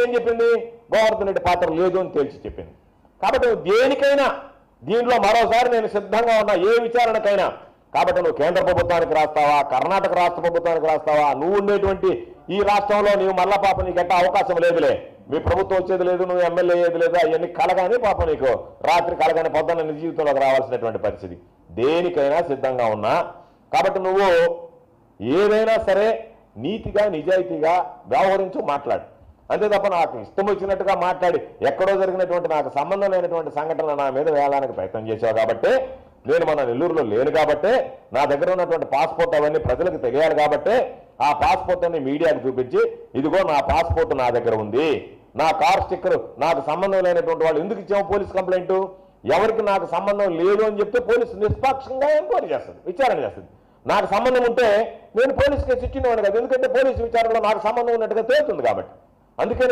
ఏం చెప్పింది? గోవర్ధన్ రెడ్డి పాత్ర లేదు అని తేల్చి చెప్పింది. కాబట్టి నువ్వు దేనికైనా దీంట్లో మరోసారి నేను సిద్ధంగా ఉన్నా, ఏ విచారణకైనా. కాబట్టి నువ్వు కేంద్ర ప్రభుత్వానికి రాస్తావా, కర్ణాటక రాష్ట్ర ప్రభుత్వానికి రాస్తావా, నువ్వు ఉండేటువంటి ఈ రాష్ట్రంలో నీవు మళ్ళా పాప నీకు ఎట్ట అవకాశం లేదులే, మీ ప్రభుత్వం వచ్చేది లేదు, నువ్వు ఎమ్మెల్యే అయ్యేది లేదు, అవన్నీ కలగానే పాప నీకు రాత్రి కలగానే పొద్దున్న నీ జీవితంలోకి రావాల్సినటువంటి పరిస్థితి. దేనికైనా సిద్ధంగా ఉన్నా. కాబట్టి నువ్వు ఏదైనా సరే నీతిగా నిజాయితీగా వ్యవహరించు, మాట్లాడు. అంతే తప్ప నాకు ఇష్టం వచ్చినట్టుగా మాట్లాడి ఎక్కడో జరిగినటువంటి నాకు సంబంధం లేనటువంటి సంఘటన నా మీద వేయడానికి ప్రయత్నం చేశావు. కాబట్టి నేను మన నెల్లూరులో లేను కాబట్టి, నా దగ్గర ఉన్నటువంటి పాస్పోర్ట్ అవన్నీ ప్రజలకు తెలియాలి కాబట్టి, ఆ పాస్పోర్ట్ అన్ని మీడియాకు చూపించి ఇదిగో నా పాస్పోర్ట్ నా దగ్గర ఉంది, నా కార్ స్టిక్కర్ నాకు సంబంధం లేనటువంటి వాళ్ళు ఎందుకు ఇచ్చాము పోలీస్ కంప్లైంట్, ఎవరికి నాకు సంబంధం లేదు అని చెప్తే పోలీసు నిష్పాక్షంగా ఎంక్వైరీ చేస్తుంది, విచారణ చేస్తుంది. నాకు సంబంధం ఉంటే నేను పోలీసు కేసు ఇచ్చినవాడు కదా, ఎందుకంటే పోలీసు విచారణలో నాకు సంబంధం ఉన్నట్టుగా తేలుతుంది కాబట్టి. అందుకే